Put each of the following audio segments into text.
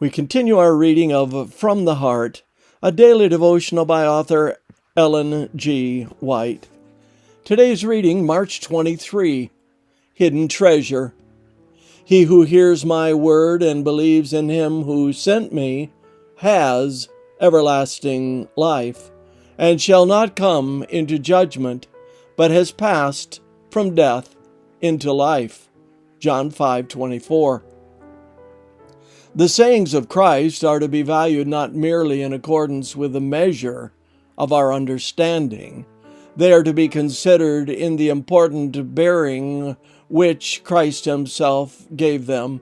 We continue our reading of From the Heart, a daily devotional by author Ellen G. White. Today's reading, March 23, Hidden Treasure. He who hears my word and believes in him who sent me has everlasting life, and shall not come into judgment, but has passed from death into life. John 5:24. The sayings of Christ are to be valued not merely in accordance with the measure of our understanding. They are to be considered in the important bearing which Christ himself gave them.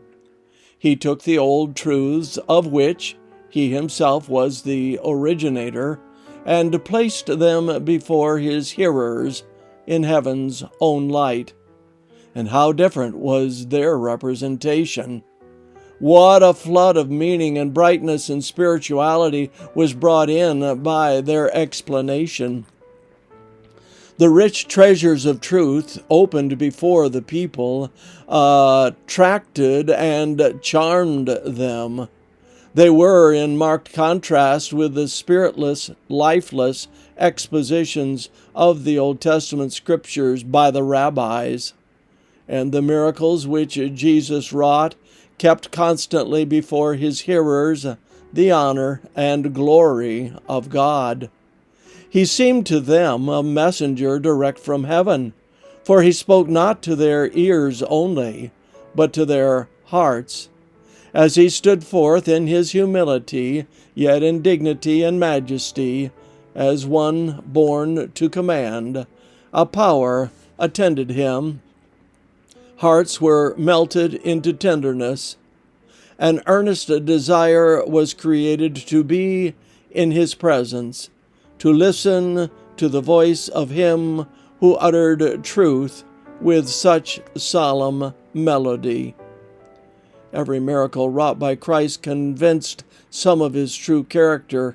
He took the old truths, of which he himself was the originator, and placed them before his hearers in heaven's own light. And how different was their representation! What a flood of meaning and brightness and spirituality was brought in by their explanation. The rich treasures of truth opened before the people attracted and charmed them. They were in marked contrast with the spiritless, lifeless expositions of the Old Testament scriptures by the rabbis, and the miracles which Jesus wrought kept constantly before his hearers the honor and glory of God. He seemed to them a messenger direct from heaven, for he spoke not to their ears only, but to their hearts, as he stood forth in his humility, yet in dignity and majesty, as one born to command. A power attended him. Hearts were melted into tenderness. An earnest desire was created to be in his presence, to listen to the voice of him who uttered truth with such solemn melody. Every miracle wrought by Christ convinced some of his true character.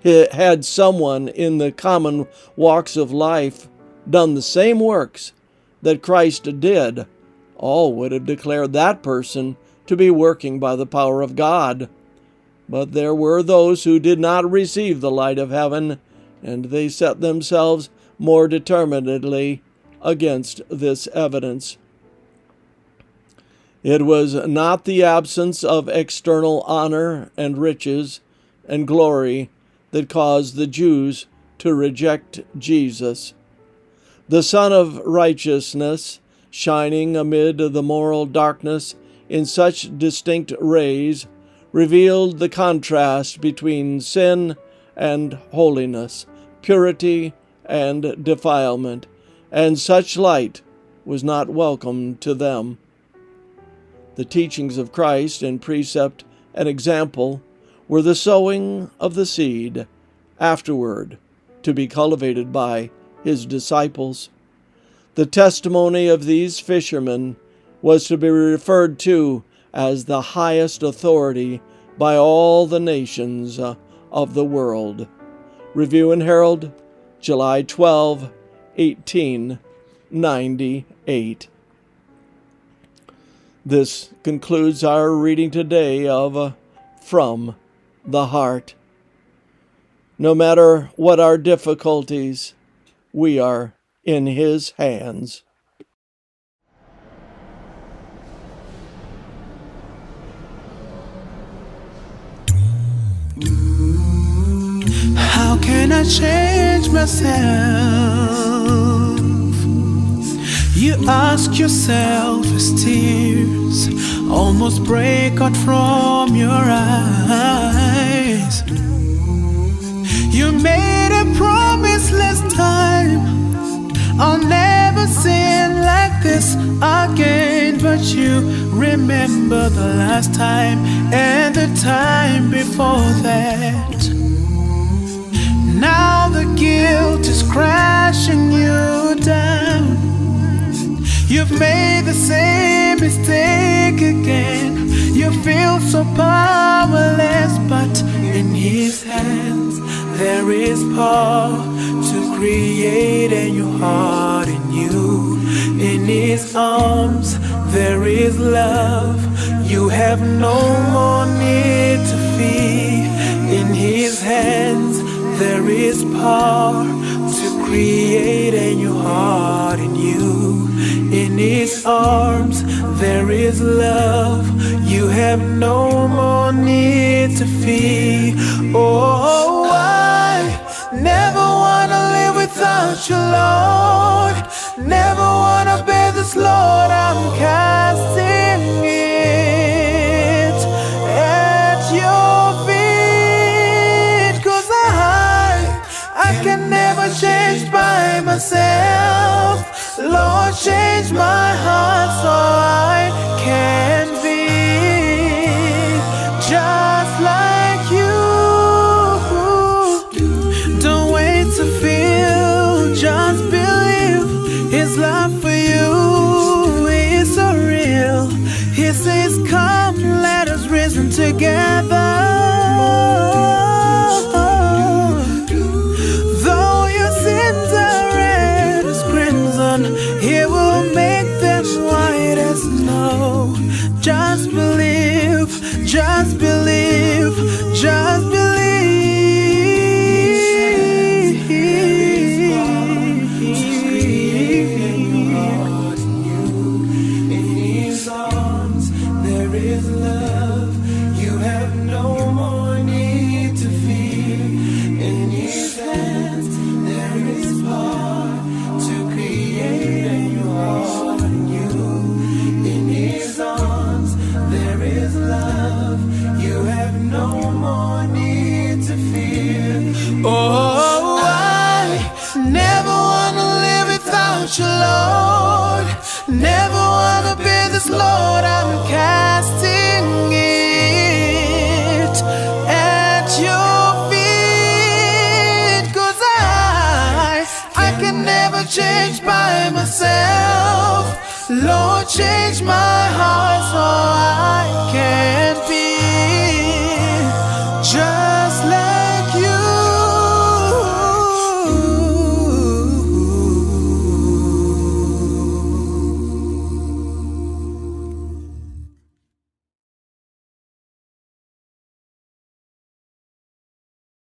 Had someone in the common walks of life done the same works that Christ did, all would have declared that person to be working by the power of God. But there were those who did not receive the light of heaven, and they set themselves more determinedly against this evidence. It was not the absence of external honor and riches and glory that caused the Jews to reject Jesus. The Son of Righteousness, shining amid the moral darkness in such distinct rays, revealed the contrast between sin and holiness, purity and defilement, and such light was not welcome to them. The teachings of Christ in precept and example were the sowing of the seed, afterward to be cultivated by his disciples. The testimony of these fishermen was to be referred to as the highest authority by all the nations of the world. Review and Herald, July 12, 1898. This concludes our reading today of From the Heart. No matter what our difficulties, we are in his hands. How can I change myself? You ask yourself as tears almost break out from your eyes. You made a promise last time, I'll never sin like this again. But you remember the last time and the time before that. Now the guilt is crashing you down. You've made the same mistake again. You feel so powerless, but in his hands there is power to create a new heart in you. In his arms there is love. You have no more need to fear. In His hands there is power to create a new heart in you. In His arms there is love. You have no more need to fear. Oh, I never wanna live without you, Lord. Never wanna bear this load. I'm casting it at your feet. 'Cause I can never change by myself. Lord, change my heart so I can be just like you. Don't wait to feel, just believe His love for you is so real. He says, come, let us reason together. Though your sins are red as crimson, He will make them white as snow. Just believe, just believe, just believe. In His arms there is love. You have no more need to fear. In His hands there is power to create a new heart in you. In His arms there is love. You have no more need to fear. Oh, I never wanna live without you, Lord. Never wanna bear this load. I'm casting it at your feet. 'Cause I can never change by myself. Lord, change my heart so I can be